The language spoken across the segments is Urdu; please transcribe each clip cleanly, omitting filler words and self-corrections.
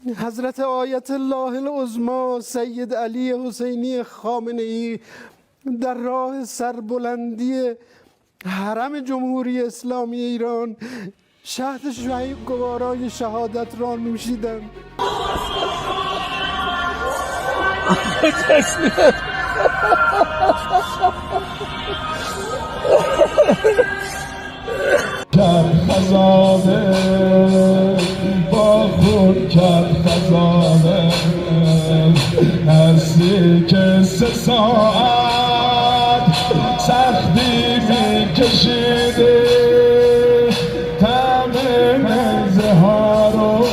حضرت آیت الله العظما سید علی حسینی خامنه‌ای در راه سربلندی حرم جمهوری اسلامی ایران شهد گوارای شهادت را نوشیدند. کرد خزانه با خون کرد خزانه هستی که 3 ساعت سختی می کشیده طعم نیزه ها رو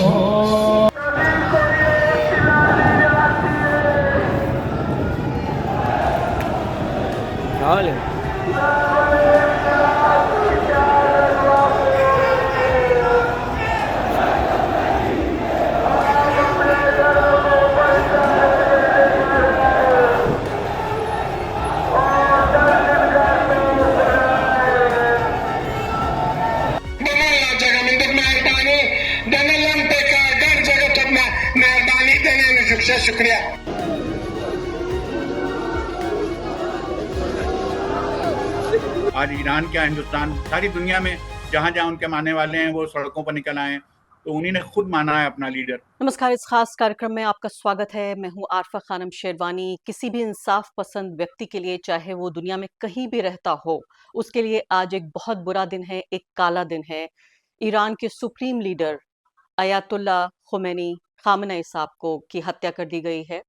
شکریہ. آج ایران کیا ہندوستان ساری دنیا میں جہاں جہاں ان کے ماننے والے ہیں وہ سڑکوں پر نکل آئے ہیں تو انہی نے خود مانا ہے اپنا لیڈر. نمسکار، اس خاص کارکرم میں آپ کا سواگت ہے. میں ہوں عارفہ خانم شیروانی. کسی بھی انصاف پسند ویکتی کے لیے چاہے وہ دنیا میں کہیں بھی رہتا ہو اس کے لیے آج ایک بہت برا دن ہے، ایک کالا دن ہے. ایران کے سپریم لیڈر آیت اللہ خامنہ صاحب کی ہتیا کر دی گئی ہے.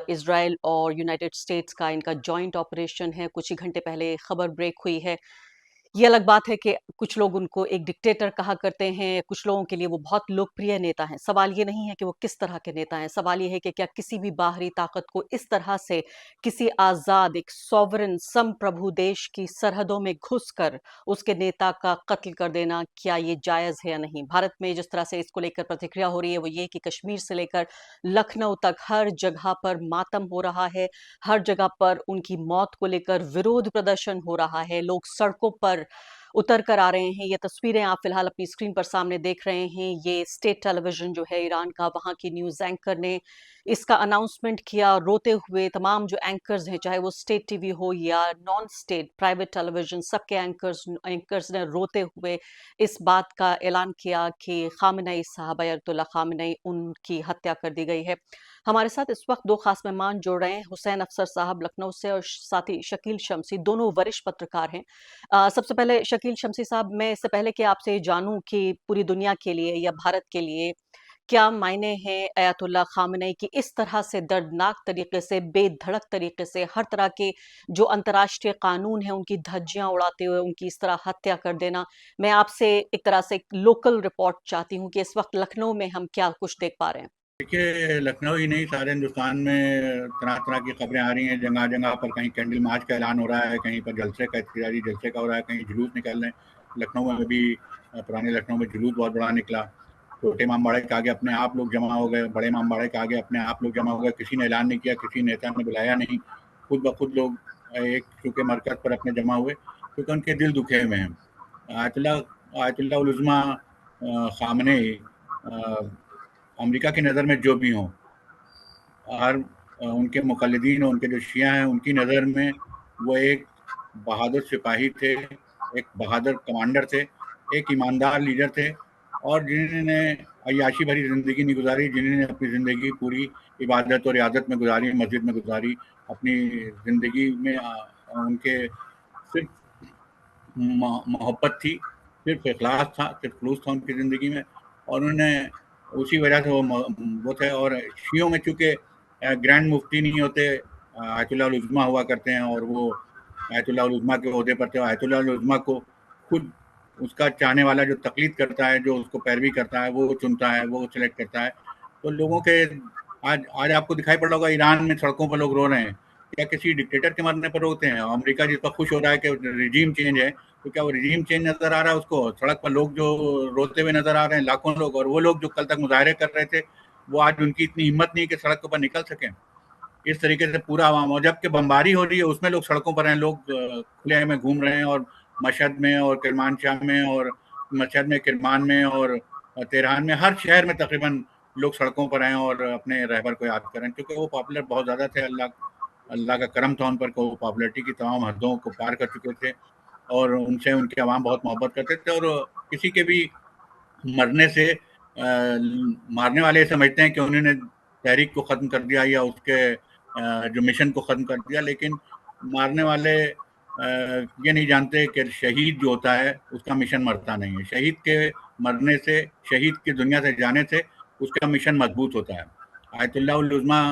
اسرائیل اور یونائٹڈ اسٹیٹس کا ان کا جوائنٹ آپریشن ہے. کچھ ہی گھنٹے پہلے خبر بریک ہوئی ہے. یہ الگ بات ہے کہ کچھ لوگ ان کو ایک ڈکٹیٹر کہا کرتے ہیں، کچھ لوگوں کے لیے وہ بہت لوکپریہ نیتا ہیں. سوال یہ نہیں ہے کہ وہ کس طرح کے نیتا ہیں، سوال یہ ہے کہ کیا کسی بھی باہری طاقت کو اس طرح سے کسی آزاد ایک سوورن سم پربھو دیش کی سرحدوں میں گھس کر اس کے نیتا کا قتل کر دینا کیا یہ جائز ہے یا نہیں. بھارت میں جس طرح سے اس کو لے کر پرتکریا ہو رہی ہے وہ یہ کہ کشمیر سے لے کر لکھنؤ تک ہر جگہ پر ماتم ہو رہا ہے، ہر جگہ پر ان کی موت کو لے کر ورودھ پردرشن ہو رہا ہے. لوگ سڑکوں پر اتر کر آ رہے ہیں. یہ تصویریں آپ فی الحال اپنی اسکرین پر سامنے دیکھ رہے ہیں. یہ اسٹیٹ ٹیلی ویژن جو ہے ایران کا، وہاں کی نیوز اینکر نے اس کا اناؤنسمنٹ کیا روتے ہوئے. تمام جو اینکرز ہیں چاہے وہ اسٹیٹ ٹی وی ہو یا نان اسٹیٹ پرائیویٹ ٹیلی ویژن، سب کے اینکرز نے روتے ہوئے اس بات کا اعلان کیا کہ خامنہ صاحب آیت اللہ خامنہ ان کی ہتیا کر دی گئی ہے. ہمارے ساتھ اس وقت 2 خاص مہمان جڑ رہے ہیں. حسین افسر صاحب لکھنؤ سے اور ساتھی شکیل شمسی، دونوں وریش پترکار ہیں. سب سے پہلے شکیل شمسی صاحب، میں اس سے پہلے کہ آپ سے جانوں کہ پوری دنیا کے لیے یا بھارت کے لیے کیا معنی ہیں آیت اللہ خامنہ کی اس طرح سے دردناک طریقے سے، بے دھڑک طریقے سے، ہر طرح کے جو انترراشٹریہ قانون ہیں ان کی دھجیاں اڑاتے ہوئے ان کی اس طرح ہتیا کر دینا. میں آپ سے ایک طرح سے ایک لوکل رپورٹ چاہتی ہوں کہ اس وقت لکھنؤ میں ہم کیا کچھ دیکھ پا رہے ہیں. دیکھیے، لکھنؤ ہی نہیں سارے ہندوستان میں طرح طرح کی خبریں آ رہی ہیں. جگہ جگہ پر کہیں کینڈل مارچ کا اعلان ہو رہا ہے، کہیں پر جلسے کا احتجاجی جلسے کا ہو رہا ہے، کہیں جلوس نکل رہے ہیں. لکھنؤ میں بھی پرانے لکھنؤ میں جلوس بہت بڑا نکلا. چھوٹے امام باڑے کے آگے اپنے آپ لوگ جمع ہو گئے، بڑے امام باڑے کے آگے اپنے آپ لوگ جمع ہو گئے. کسی نے اعلان نہیں کیا، کسی نیتا نے بلایا نہیں، خود بخود لوگ ایک چونکہ مرکز پر اپنے جمع ہوئے کیونکہ ان کے دل دکھے ہوئے ہیں. آیت اللہ العظما خامنہ امریکہ کی نظر میں جو بھی ہوں، اور ان کے مقلدین اور ان کے جو شیعہ ہیں ان کی نظر میں وہ ایک بہادر سپاہی تھے، ایک بہادر کمانڈر تھے، ایک ایماندار لیڈر تھے، اور جنہوں نے عیاشی بھری زندگی نہیں گزاری، جنہوں نے اپنی زندگی پوری عبادت اور ریاضت میں گزاری، مسجد میں گزاری. اپنی زندگی میں ان کے صرف محبت تھی، صرف اخلاص تھا، صرف خلوص تھا ان کی زندگی میں، اور انہوں نے اسی وجہ سے وہ تھے. اور شیعوں میں چونکہ گرینڈ مفتی نہیں ہوتے، آیت اللہ العظما ہوا کرتے ہیں، اور وہ آیت اللہ العظما کے عہدے پر تھے. آیت اللہ العظما کو خود اس کا چاہنے والا جو تقلید کرتا ہے، جو اس کو پیروی کرتا ہے، وہ چنتا ہے، وہ سلیکٹ کرتا ہے. تو لوگوں کے آج آپ کو دکھائی پڑ رہا ہوگا ایران میں سڑکوں پر لوگ رو رہے ہیں. کیا کسی ڈکٹیٹر کے مرنے پر روتے ہیں؟ امریکہ جس پر خوش ہو رہا ہے کہ رجیم چینج ہے، تو کیا وہ رجیم چینج نظر آ رہا ہے اس کو؟ سڑک پر لوگ جو روتے ہوئے نظر آ رہے ہیں لاکھوں لوگ، اور وہ لوگ جو کل تک مظاہرے کر رہے تھے وہ آج ان کی اتنی ہمت نہیں کہ سڑک پر نکل سکیں. اس طریقے سے پورا عوام، اور جب کہ بمباری ہو رہی ہے اس میں لوگ سڑکوں پر ہیں، لوگ کھلے میں گھوم رہے ہیں، اور مشہد میں اور کرمانشاہ میں اور مشہد میں، کرمان میں اور تہران میں، ہر شہر میں تقریباً لوگ سڑکوں پر ہیں اور اپنے رہبر کو یاد کریں، کیونکہ وہ پاپولر بہت زیادہ تھے. اللہ کا کرم تھا ان پر کہ وہ پاپولرٹی کی تمام حدوں کو پار کر چکے تھے اور ان سے ان کے عوام بہت محبت کرتے تھے. اور کسی کے بھی مرنے سے مارنے والے سمجھتے ہیں کہ انہوں نے تحریک کو ختم کر دیا یا اس کے جو مشن کو ختم کر دیا، لیکن مارنے والے یہ نہیں جانتے کہ شہید جو ہوتا ہے اس کا مشن مرتا نہیں ہے. شہید کے مرنے سے، شہید کی دنیا سے جانے سے اس کا مشن مضبوط ہوتا ہے. آیت اللہ العظمیٰ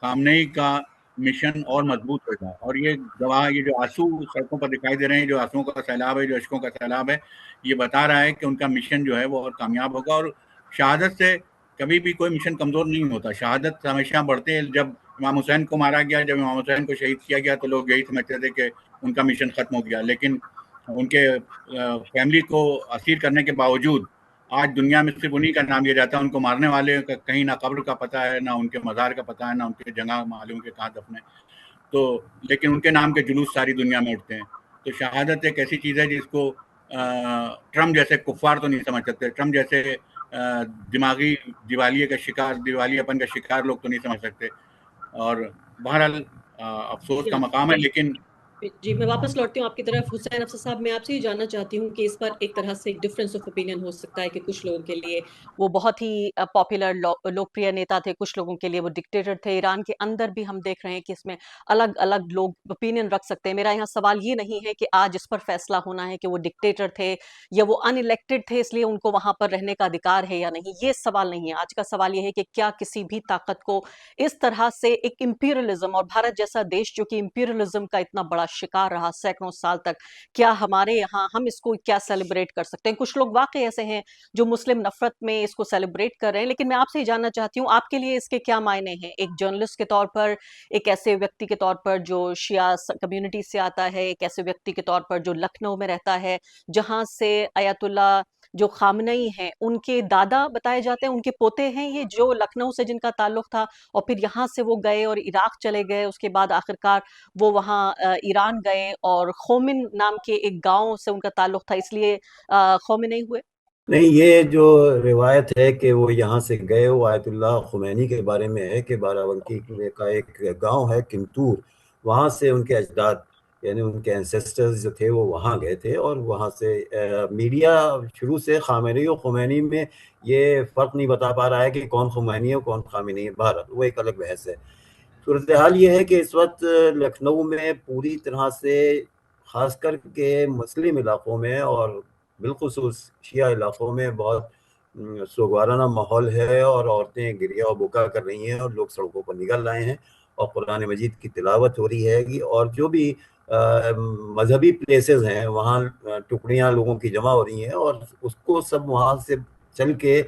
خامنئی کا مشن اور مضبوط ہوتا ہے. اور یہ گواہ، یہ جو آنسو سڑکوں پر دکھائی دے رہے ہیں، جو آنسوؤں کا سیلاب ہے، جو اشکوں کا سیلاب ہے، یہ بتا رہا ہے کہ ان کا مشن جو ہے وہ اور کامیاب ہوگا. اور شہادت سے کبھی بھی کوئی مشن کمزور نہیں ہوتا. شہادت ہمیشہ بڑھتے ہیں. جب امام حسین کو مارا گیا، جب امام حسین کو شہید کیا گیا، تو لوگ یہی سمجھتے تھے کہ ان کا مشن ختم ہو گیا. لیکن ان کے فیملی کو اسیر کرنے کے باوجود آج دنیا میں صرف انہی کا نام لیا جاتا ہے. ان کو مارنے والے کا کہیں نہ قبر کا پتہ ہے، نہ ان کے مزار کا پتہ ہے، نہ ان کے جگہ معلوم کے کہاں دفن ہے. تو لیکن ان کے نام کے جلوس ساری دنیا میں اٹھتے ہیں. تو شہادت ایک ایسی چیز ہے جس کو ٹرمپ جیسے کفار تو نہیں سمجھ سکتے. ٹرمپ جیسے دماغی دیوالیے اپن کا شکار لوگ تو نہیں سمجھ سکتے. اور بہرحال افسوس کا مقام ہے. لیکن جی، میں واپس لوٹتی ہوں آپ کی طرف. حسین افسر صاحب، میں آپ سے یہ جاننا چاہتی ہوں کہ اس پر ایک طرح سے ایک ڈفرینس آف اوپینین ہو سکتا ہے کہ کچھ لوگوں کے لیے وہ بہت ہی پاپولر لوکپریہ نیتا تھے، کچھ لوگوں کے لیے وہ ڈکٹیٹر تھے. ایران کے اندر بھی ہم دیکھ رہے ہیں کہ اس میں الگ الگ لوگ اوپینین رکھ سکتے ہیں. میرا یہاں سوال یہ نہیں ہے کہ آج اس پر فیصلہ ہونا ہے کہ وہ ڈکٹیٹر تھے یا وہ ان الیکٹڈ تھے اس لیے ان کو وہاں پر رہنے کا ادھیکار ہے یا نہیں. یہ سوال نہیں ہے. آج کا سوال یہ ہے کہ کیا کسی بھی طاقت کو اس طرح سے ایک امپیریلزم، اور بھارت جیسا دیش جو کہ امپیریلزم کا اتنا بڑا شکار رہا سینکڑوں سال تک، کیا ہمارے یہاں ہم اس کو کیا سیلیبریٹ کر سکتے ہیں؟ کچھ لوگ واقعی ایسے ہیں جو مسلم نفرت میں اس کو سیلیبریٹ کر رہے ہیں، لیکن میں آپ سے یہ جاننا چاہتی ہوں آپ کے لیے اس کے کیا معنی ہیں؟ ایک جرنلسٹ کے طور پر، ایک ایسے ویکتی کے طور پر جو شیعہ کمیونٹی سے آتا ہے، ایک ایسے ویکتی کے طور پر جو لکھنؤ میں رہتا ہے، جہاں سے آیت اللہ جو خامنئی ہیں ان کے دادا بتائے جاتے ہیں، ان کے پوتے ہیں یہ، جو لکھنؤ سے جن کا تعلق تھا اور پھر یہاں سے وہ گئے اور عراق چلے گئے. اس کے بعد آخرکار وہ وہاں ایران گئے اور خومن نام کے ایک گاؤں سے ان کا تعلق تھا، اس لیے خامنئی ہوئے. نہیں، یہ جو روایت ہے کہ وہ یہاں سے گئے، وہ آیت اللہ خمینی کے بارے میں ہے کہ بارہ بنکی کا ایک گاؤں ہے کمتور، وہاں سے ان کے اجداد یعنی ان کے انسیسٹرز جو تھے وہ وہاں گئے تھے. اور وہاں سے میڈیا شروع سے خامنئی و خمینی میں یہ فرق نہیں بتا پا رہا ہے کہ کون خمینی ہے کون خامنئی ہے. بہرحال وہ ایک الگ بحث ہے. صورتحال یہ ہے کہ اس وقت لکھنؤ میں پوری طرح سے، خاص کر کے مسلم علاقوں میں اور بالخصوص شیعہ علاقوں میں، بہت سوگوارانہ ماحول ہے اور عورتیں گریہ و بکا کر رہی ہیں اور لوگ سڑکوں پر نکل رہے ہیں اور قرآن مجید کی تلاوت ہو رہی ہے. اور جو بھی مذہبی پلیسز ہیں وہاں ٹکڑیاں لوگوں کی جمع ہو رہی ہیں اور اس کو سب وہاں سے چل کے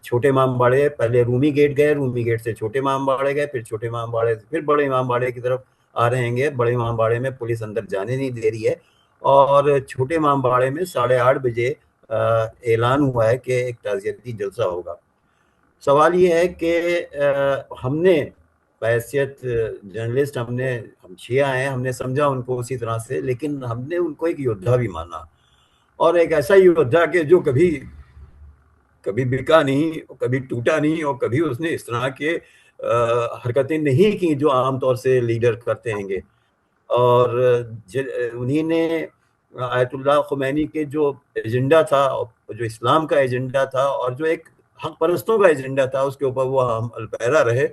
چھوٹے امام باڑے، پہلے رومی گیٹ گئے، رومی گیٹ سے چھوٹے امام باڑے گئے، پھر چھوٹے امام باڑے سے پھر بڑے امام باڑے کی طرف آ رہے ہیں. بڑے امام باڑے میں پولیس اندر جانے نہیں دے رہی ہے اور چھوٹے امام باڑے میں 8:30 بجے اعلان ہوا ہے کہ ایک تعزیتی جلسہ ہوگا. سوال یہ ہے کہ ہم نے بحیثیت جرنلسٹ، ہم شیعہ ہیں، ہم نے سمجھا ان کو اسی طرح سے، لیکن ہم نے ان کو ایک یودھا بھی مانا، اور ایک ایسا یودھا کہ جو کبھی بکا نہیں، کبھی ٹوٹا نہیں، اور کبھی اس نے اس طرح کے حرکتیں نہیں کی جو عام طور سے لیڈر کرتے ہیں گے. اور انہی نے آیت اللہ خمینی کے جو ایجنڈا تھا، جو اسلام کا ایجنڈا تھا اور جو ایک حق پرستوں کا ایجنڈا تھا، اس کے اوپر وہ ہم الپہرا رہے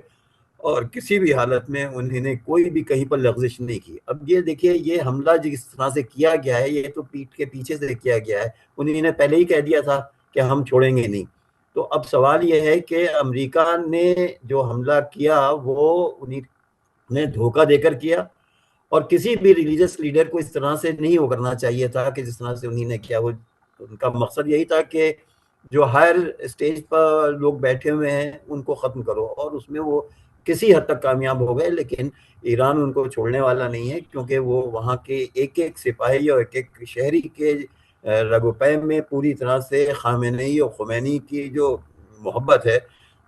اور کسی بھی حالت میں انہوں نے کوئی بھی کہیں پر لغزش نہیں کی. اب یہ دیکھیے، یہ حملہ جس طرح سے کیا گیا ہے یہ تو پیٹھ کے پیچھے سے کیا گیا ہے. انہوں نے پہلے ہی کہہ دیا تھا کہ ہم چھوڑیں گے نہیں. تو اب سوال یہ ہے کہ امریکہ نے جو حملہ کیا وہ انہیں نے دھوکہ دے کر کیا، اور کسی بھی ریلیجس لیڈر کو اس طرح سے نہیں وہ کرنا چاہیے تھا کہ جس طرح سے انہوں نے کیا. وہ ان کا مقصد یہی تھا کہ جو ہائر اسٹیج پر لوگ بیٹھے ہوئے ہیں ان کو ختم کرو، اور اس میں وہ کسی حد تک کامیاب ہو گئے. لیکن ایران ان کو چھوڑنے والا نہیں ہے، کیونکہ وہ وہاں کے ایک ایک سپاہی اور ایک ایک شہری کے رگ و پے میں پوری طرح سے خامنئی اور خمینی کی جو محبت ہے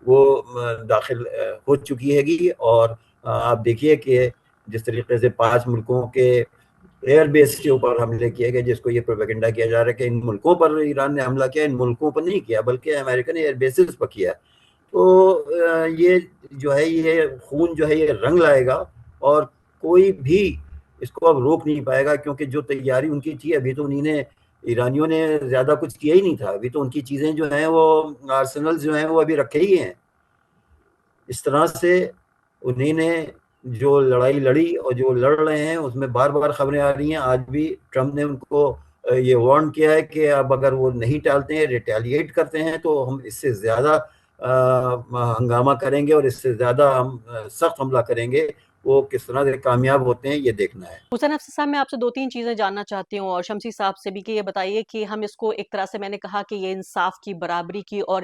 وہ داخل ہو چکی ہے گی. اور آپ دیکھیے کہ جس طریقے سے 5 ملکوں کے ایئر بیس کے اوپر حملے کیے گئے، جس کو یہ پروپیگنڈا کیا جا رہا ہے کہ ان ملکوں پر ایران نے حملہ کیا، ان ملکوں پر نہیں کیا بلکہ امریکن ایئر بیسز پر کیا. تو یہ جو ہے یہ خون جو ہے یہ رنگ لائے گا اور کوئی بھی اس کو اب روک نہیں پائے گا، کیونکہ جو تیاری ان کی تھی ابھی تو انہوں نے ایرانیوں نے زیادہ کچھ کیا ہی نہیں تھا، ابھی تو ان کی چیزیں جو ہیں وہ آرسنل جو ہیں وہ ابھی رکھے ہی ہیں. اس طرح سے انہیں نے جو لڑائی لڑی اور جو لڑ رہے ہیں اس میں بار بار خبریں آ رہی ہیں. آج بھی ٹرمپ نے ان کو یہ وارن کیا ہے کہ اب اگر وہ نہیں ٹالتے ہیں، ریٹیلیٹ کرتے ہیں، تو ہم اس سے زیادہ ہنگامہ کریں گے اور اس سے زیادہ ہم سخت حملہ کریں گے. وہ کس طرح سے کامیاب ہوتے ہیں یہ دیکھنا ہے. حسین افضل صاحب، میں آپ سے 2-3 چیزیں جاننا چاہتی ہوں، اور شمسی صاحب سے بھی، کہ یہ بتائیے کہ ہم اس کو ایک طرح سے، میں نے کہا کہ یہ انصاف کی، برابری کی، اور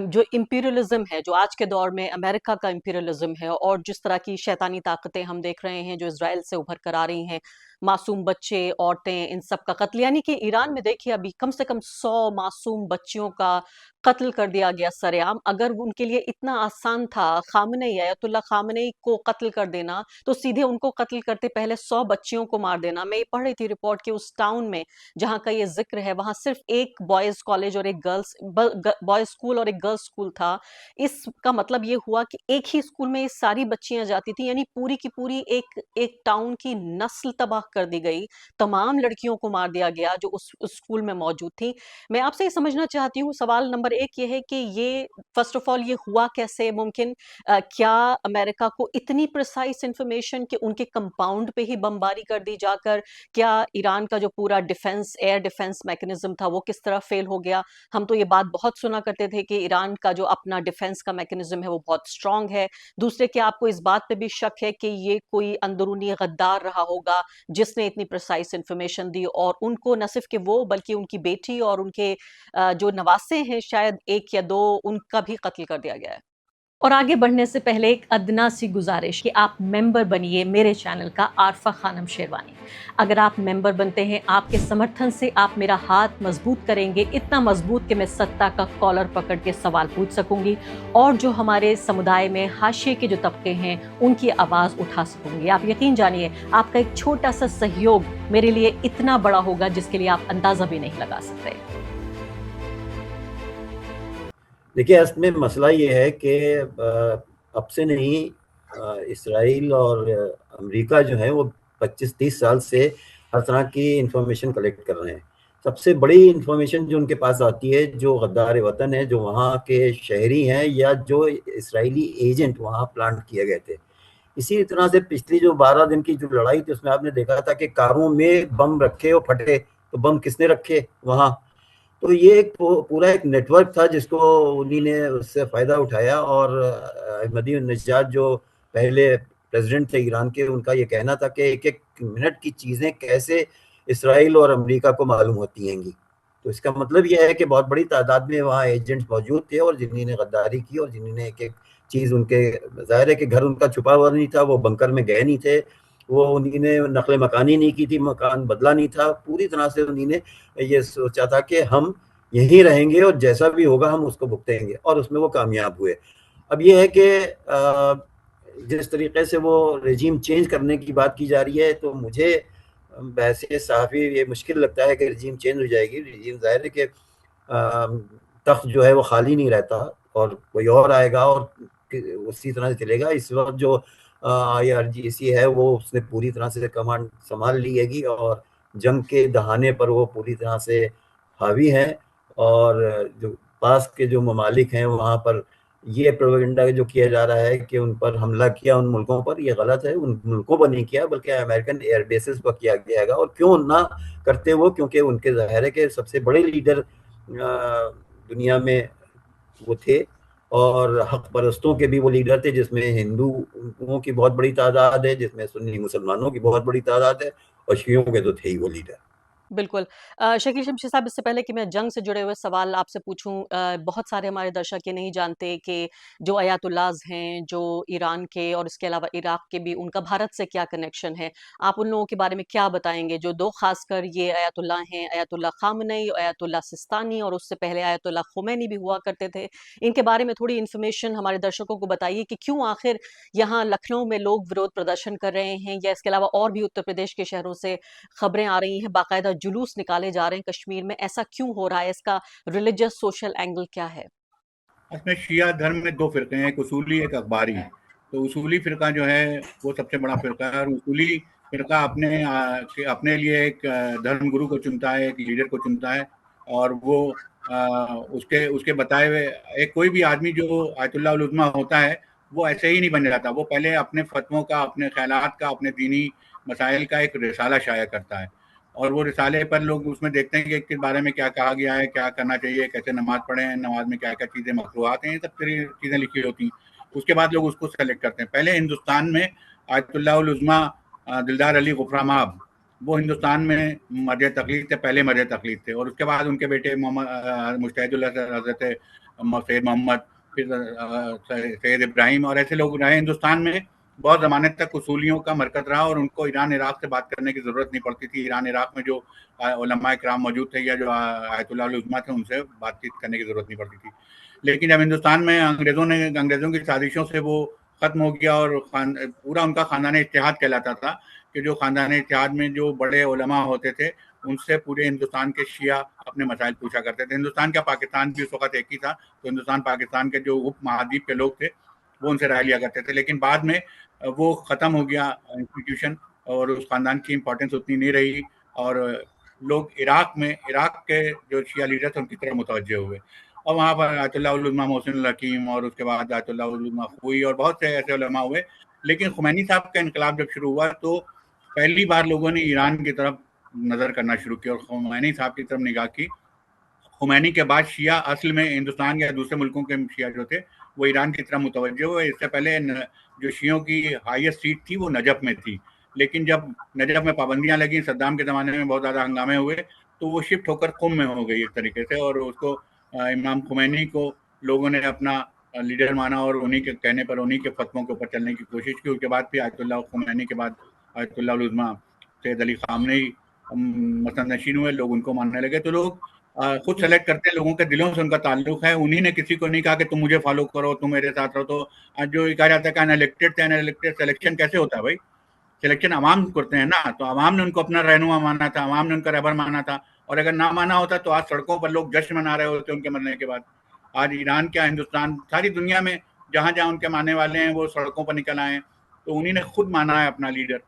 جو امپیریلزم ہے، جو آج کے دور میں امریکہ کا امپیریلزم ہے، اور جس طرح کی شیطانی طاقتیں ہم دیکھ رہے ہیں جو اسرائیل سے ابھر کر آ رہی ہیں، معصوم بچے، عورتیں، ان سب کا قتل. یعنی کہ ایران میں دیکھیے ابھی کم سے کم 100 معصوم بچیوں کا قتل کر دیا گیا سر عام. اگر ان کے لیے اتنا آسان تھا خامنئی، آیت اللہ خامنئی کو قتل کر دینا، تو سیدھے ان کو قتل کرتے پہلے 100 بچیوں کو مار دینا. میں یہ پڑھ رہی تھی رپورٹ کہ اس ٹاؤن میں جہاں کا یہ ذکر ہے، وہاں صرف ایک بوائز کالج اور ایک گرلز بوائز اسکول اور ایک گرلز اسکول تھا. اس کا مطلب یہ ہوا کہ ایک ہی اسکول میں یہ ساری بچیاں جاتی تھیں، یعنی پوری کی پوری ایک ٹاؤن کی نسل تباہ کر دی گئی. تمام لڑکیوں کو مار دیا گیا جو اس اسکول میں موجود تھی. میں آپ سے یہ سمجھنا چاہتی ہوں، سوال نمبر 1 یہ ہے کہ یہ فرسٹ آف آل یہ ہوا کیسے؟ ممکن کیا امریکہ کو اتنی پرسائز انفارمیشن کہ ان کے کمپاؤنڈ پہ ہی بمباری کر دی جا کر؟ کیا ایران کا جو پورا ڈیفنس، ایئر ڈیفنس میکنزم تھا، وہ کس طرح فیل ہو گیا؟ ہم تو یہ بات بہت سنا کرتے تھے کہ ایران کا جو اپنا ڈیفنس کا میکنزم ہے وہ بہت اسٹرانگ ہے. دوسرے، کیا آپ کو اس بات پہ بھی شک ہے کہ یہ کوئی اندرونی غدار رہا ہوگا جس نے اتنی پرسائز انفارمیشن دی، اور ان کو نہ صرف کہ وہ بلکہ ان کی بیٹی اور ان کے جو نواسے ہیں شاید 1 یا 2، ان کا بھی قتل کر دیا گیا ہے؟ اور آگے بڑھنے سے پہلے ایک ادنا سی گزارش کہ آپ ممبر بنیے میرے چینل کا، عارفہ خانم شیروانی. اگر آپ ممبر بنتے ہیں، آپ کے سمرتھن سے آپ میرا ہاتھ مضبوط کریں گے، اتنا مضبوط کہ میں ستہ کا کالر پکڑ کے سوال پوچھ سکوں گی، اور جو ہمارے سمودائے میں حاشیے کے جو طبقے ہیں ان کی آواز اٹھا سکوں گی. آپ یقین جانیے آپ کا ایک چھوٹا سا سہیوگ میرے لیے اتنا بڑا ہوگا جس کے لیے آپ اندازہ بھی نہیں لگا سکتے. دیکھیے، اصل میں مسئلہ یہ ہے کہ اب سے نہیں، اسرائیل اور امریکہ جو ہے وہ 25-30 سال سے ہر طرح کی انفارمیشن کلیکٹ کر رہے ہیں. سب سے بڑی انفارمیشن جو ان کے پاس آتی ہے، جو غدار وطن ہے، جو وہاں کے شہری ہیں یا جو اسرائیلی ایجنٹ وہاں پلانٹ کیے گئے تھے. اسی طرح سے پچھلی جو 12 دن کی جو لڑائی تھی اس میں آپ نے دیکھا تھا کہ کاروں میں بم رکھے اور پھٹے. تو بم کس نے رکھے وہاں؟ تو یہ ایک پورا ایک نیٹ ورک تھا جس کو انہی نے اس سے فائدہ اٹھایا. اور احمدی النژاد جو پہلے پریزیڈنٹ تھے ایران کے، ان کا یہ کہنا تھا کہ 1 منٹ کی چیزیں کیسے اسرائیل اور امریکہ کو معلوم ہوتی ہیں گی. تو اس کا مطلب یہ ہے کہ بہت بڑی تعداد میں وہاں ایجنٹس موجود تھے، اور جنہوں نے غداری کی اور جنہوں نے ایک چیز، ان کے ظاہر ہے کہ گھر ان کا چھپا ہوا نہیں تھا، وہ بنکر میں گئے نہیں تھے، وہ انہوں نے نقل مکانی نہیں کی تھی، مکان بدلا نہیں تھا. پوری طرح سے انہوں نے یہ سوچا تھا کہ ہم یہیں رہیں گے اور جیسا بھی ہوگا ہم اس کو بھگتیں گے، اور اس میں وہ کامیاب ہوئے. اب یہ ہے کہ جس طریقے سے وہ رجیم چینج کرنے کی بات کی جا رہی ہے، تو مجھے ویسے صحافی یہ مشکل لگتا ہے کہ رجیم چینج ہو جائے گی. رجیم ظاہر ہے کہ تخت جو ہے وہ خالی نہیں رہتا، اور کوئی اور آئے گا اور اسی طرح سے چلے گا. اس وقت جو IRGC ہے وہ اس نے پوری طرح سے کمانڈ سنبھال لی ہے گی، اور جنگ کے دہانے پر وہ پوری طرح سے حاوی ہیں. اور جو پاس کے جو ممالک ہیں وہاں پر یہ پروپیگنڈا جو کیا جا رہا ہے کہ ان پر حملہ کیا ان ملکوں پر، یہ غلط ہے. ان ملکوں پر نہیں کیا بلکہ امریکن ایئر بیسز پر کیا گیا گا. اور کیوں نہ کرتے وہ؟ کیونکہ ان کے ظاہر ہے کہ سب سے بڑے لیڈر دنیا میں وہ تھے، اور حق پرستوں کے بھی وہ لیڈر تھے، جس میں ہندوؤں کی بہت بڑی تعداد ہے، جس میں سنی مسلمانوں کی بہت بڑی تعداد ہے، اور شیعوں کے تو تھے ہی وہ لیڈر. بالکل. شکیل شمشی صاحب، اس سے پہلے کہ میں جنگ سے جڑے ہوئے سوال آپ سے پوچھوں، بہت سارے ہمارے درشک یہ نہیں جانتے کہ جو آیت اللہز ہیں جو ایران کے اور اس کے علاوہ عراق کے بھی، ان کا بھارت سے کیا کنیکشن ہے. آپ ان لوگوں کے بارے میں کیا بتائیں گے جو 2 خاص کر یہ آیت اللہ ہیں، آیت اللہ خامنئی، آیت اللہ سستانی، اور اس سے پہلے آیت اللہ خمینی بھی ہوا کرتے تھے. ان کے بارے میں تھوڑی انفارمیشن ہمارے درشکوں کو بتائیے کہ کیوں آخر یہاں لکھنؤ میں لوگ ورودھ پردرشن کر رہے ہیں، یا اس کے علاوہ اور بھی اتر پردیش کے شہروں سے خبریں آ رہی ہیں، باقاعدہ جلوس نکالے جا رہے ہیں کشمیر میں. ایسا کیوں ہو رہا ہے؟ اس کا ریلیجس سوشل اینگل کیا ہے؟ اس میں شیعہ دھرم میں دو فرقے ہیں، ایک اصولی ایک اخباری. تو اصولی فرقہ جو ہے وہ سب سے بڑا فرقہ ہے، اور اصولی فرقہ اپنے لیے ایک دھرم گرو کو چنتا ہے، ایک لیڈر کو چنتا ہے، اور وہ اس کے بتائے ہوئے ایک کوئی بھی آدمی جو آیت اللہ العظمیٰ ہوتا ہے وہ ایسے ہی نہیں بن جاتا. وہ پہلے اپنے فتووں کا، اپنے خیالات کا، اپنے دینی مسائل کا ایک رسالہ شائع کرتا ہے، اور وہ رسالے پر لوگ اس میں دیکھتے ہیں کہ کس بارے میں کیا کہا گیا ہے، کیا کرنا چاہیے، کیسے نماز پڑھیں، نماز میں کیا کیا چیزیں مکروہات ہیں، یہ سب چیزیں لکھی ہوتی ہیں. اس کے بعد لوگ اس کو سلیکٹ کرتے ہیں. پہلے ہندوستان میں آیت اللہ العظمیٰ دلدار علی غفران آب وہ ہندوستان میں مرجع تقلید تھے، پہلے مرجع تقلید تھے، اور اس کے بعد ان کے بیٹے مجتہد اللہ حضرت سید محمد، پھر سید ابراہیم، اور ایسے لوگ رہے ہندوستان میں. بہت زمانے تک اصولیوں کا مرکز رہا، اور ان کو ایران عراق سے بات کرنے کی ضرورت نہیں پڑتی تھی. ایران عراق میں جو علماء کرام موجود تھے یا جو آیت اللہ العظمیٰ تھے ان سے بات چیت کرنے کی ضرورت نہیں پڑتی تھی. لیکن جب ہندوستان میں انگریزوں کی سازشوں سے وہ ختم ہو گیا، اور پورا ان کا خاندان اتحاد کہلاتا تھا، کہ جو خاندان اتحاد میں جو بڑے علماء ہوتے تھے ان سے پورے ہندوستان کے شیعہ اپنے مسائل پوچھا کرتے تھے. ہندوستان کا پاکستان بھی اس وقت ایک ہی تھا، تو ہندوستان پاکستان کے جو اپ مہادیپ کے لوگ تھے وہ ان سے رائے لیا کرتے تھے. لیکن بعد میں وہ ختم ہو گیا انسٹیٹیوشن، اور اس خاندان کی امپورٹنس اتنی نہیں رہی، اور لوگ عراق کے جو شیعہ لیڈر تھے ان کی طرف متوجہ ہوئے، اور وہاں پر آیت اللہ العظمیٰ محسن الحکیم، اور اس کے بعد آیت اللہ العظمیٰ خوئی، اور بہت سے ایسے علماء ہوئے. لیکن خمینی صاحب کا انقلاب جب شروع ہوا تو پہلی بار لوگوں نے ایران کی طرف نظر کرنا شروع کیا اور خمینی صاحب کی طرف نگاہ کی. خمینی کے بعد شیعہ اصل میں ہندوستان یا دوسرے ملکوں کے شیعہ جو تھے وہ ایران کی طرف متوجہ ہوئے. اس سے پہلے جو شیعوں کی ہائیسٹ سیٹ تھی وہ نجف میں تھی، لیکن جب نجف میں پابندیاں لگیں، صدام کے زمانے میں بہت زیادہ ہنگامے ہوئے، تو وہ شفٹ ہو کر قم میں ہو گئی ایک طریقے سے، اور اس کو امام خمینی کو لوگوں نے اپنا لیڈر مانا، اور انہی کے کہنے پر انہی کے فتووں کے اوپر چلنے کی کوشش کی. اس کے بعد پھر آیت اللہ خمینی کے بعد آیت اللہ العظمیٰ سید علی خامنئی مسند نشین ہوئے، لوگ ان کو ماننے لگے. تو لوگ خود سلیکٹ کرتے ہیں، لوگوں کے دلوں سے ان کا تعلق ہے. انہی نے کسی کو نہیں کہا کہ تم مجھے فالو کرو، تم میرے ساتھ رہو. تو جو کہا جاتا ہے کہ انلیکٹڈ تھے، انلیکٹڈ سلیکشن کیسے ہوتا ہے بھائی؟ سلیکشن عوام کرتے ہیں نا، تو عوام نے ان کو اپنا رہنما مانا تھا، عوام نے ان کا رہبر مانا تھا، اور اگر نہ مانا ہوتا تو آج سڑکوں پر لوگ جشن منا رہے ہوتے ان کے مرنے کے بعد. آج ایران کیا، ہندوستان، ساری دنیا میں جہاں جہاں ان کے ماننے والے ہیں وہ سڑکوں پر نکل آئے ہیں، تو انہی نے خود مانا ہے اپنا لیڈر.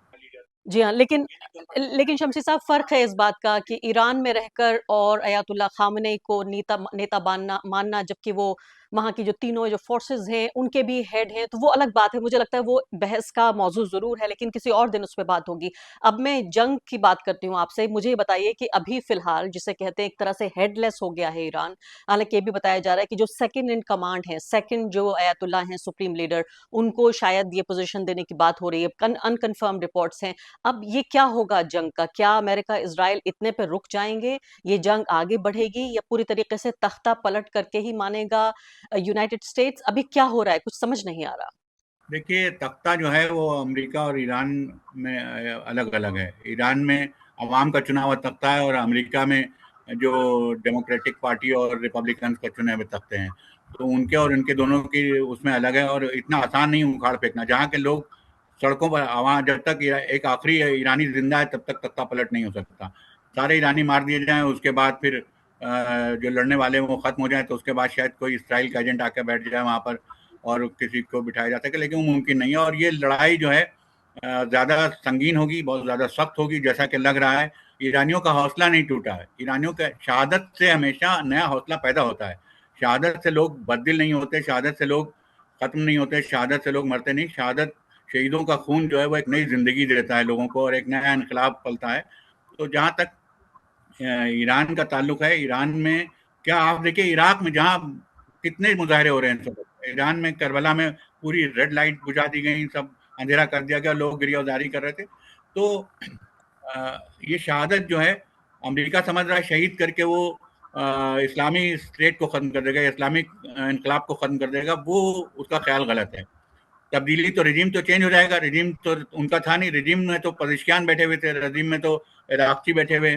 جی ہاں، لیکن شمسی صاحب فرق ہے اس بات کا کہ ایران میں رہ کر اور آیت اللہ خامنئی کو نیتا ماننا، جبکہ وہ وہاں کی جو تینوں جو فورسز ہیں ان کے بھی ہیڈ ہیں، تو وہ الگ بات ہے. مجھے لگتا ہے وہ بحث کا موضوع ضرور ہے، لیکن کسی اور دن اس پہ بات ہوگی. اب میں جنگ کی بات کرتی ہوں آپ سے. مجھے یہ بتائیے کہ ابھی فی الحال جسے کہتے ہیں ایک طرح سے ہیڈ لیس ہو گیا ہے ایران، حالانکہ یہ بھی بتایا جا رہا ہے کہ جو سیکنڈ ان کمانڈ ہیں، سیکنڈ جو آیت اللہ ہیں سپریم لیڈر، ان کو شاید یہ پوزیشن دینے کی بات ہو رہی ہے. انکنفرم رپورٹس ہیں. اب یہ کیا ہوگا جنگ کا؟ کیا امریکہ اسرائیل اتنے پہ رک جائیں گے؟ یہ جنگ آگے بڑھے گی یا پوری طریقے سے تختہ پلٹ کر کے ہی مانے گا یونائٹڈ اسٹیٹس؟ ابھی کیا ہو رہا ہے کچھ سمجھ نہیں آ رہا. دیکھیے، تختہ جو ہے وہ امریکہ اور ایران میں الگ الگ ہے. ایران میں عوام کا چنا ہوا تختہ ہے، اور امریکہ میں جو ڈیموکریٹک پارٹی اور ریپبلکنز کا چنے ہوئے تختے ہیں، تو ان کے اور ان کے دونوں کی اس میں الگ ہے. اور اتنا آسان نہیں اکھاڑ پھینکنا. جہاں کے لوگ سڑکوں پر، جب تک ایک آخری ایرانی زندہ ہے تب تک تختہ پلٹ نہیں ہو سکتا. سارے ایرانی مار دیے جائیں، اس کے بعد پھر جو لڑنے والے وہ ختم ہو جائیں، تو اس کے بعد شاید کوئی اسرائیل کا ایجنٹ آ کے بیٹھ جائے وہاں پر اور کسی کو بٹھایا جا سکے، لیکن وہ ممکن نہیں ہے. اور یہ لڑائی جو ہے زیادہ سنگین ہوگی، بہت زیادہ سخت ہوگی جیسا کہ لگ رہا ہے. ایرانیوں کا حوصلہ نہیں ٹوٹا ہے. ایرانیوں کا شہادت سے ہمیشہ نیا حوصلہ پیدا ہوتا ہے. شہادت سے لوگ بددل نہیں ہوتے، شہادت سے لوگ ختم نہیں ہوتے، شہادت سے لوگ مرتے نہیں. شہیدوں کا خون جو ہے وہ ایک نئی زندگی دیتا ہے لوگوں کو، اور ایک نیا انقلاب پلتا ہے. تو جہاں تک ایران کا تعلق ہے، ایران میں کیا آپ دیکھیں، عراق میں جہاں کتنے مظاہرے ہو رہے ہیں سب، ایران میں کربلا میں پوری ریڈ لائٹ بجھا دی گئی، سب اندھیرا کر دیا گیا، لوگ گریہ وزاری کر رہے تھے. تو یہ شہادت جو ہے امریکہ سمجھ رہا ہے شہید کر کے وہ اسلامی اسٹیٹ کو ختم کر دے گا، اسلامک انقلاب کو ختم کر دے گا. وہ اس کا خیال غلط ہے. تبدیلی تو رجیم تو چینج ہو جائے گا. رجیم تو ان کا تھا نہیں. رجیم میں تو پزشکیان بیٹھے ہوئے تھے، رجیم میں تو عراقچی بیٹھے ہوئے.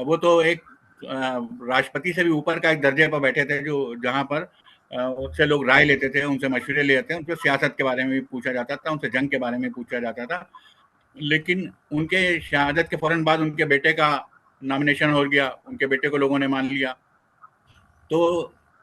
وہ تو ایک راشٹرپتی سے بھی اوپر کا ایک درجے پر بیٹھے تھے، جو جہاں پر اس سے لوگ رائے لیتے تھے، ان سے مشورے لیتے تھے، ان سے سیاست کے بارے میں بھی پوچھا جاتا تھا، ان سے جنگ کے بارے میں پوچھا جاتا تھا. لیکن ان کے شہادت کے فوراً بعد ان کے بیٹے کا نامینیشن ہو گیا، ان کے بیٹے کو لوگوں نے مان لیا. تو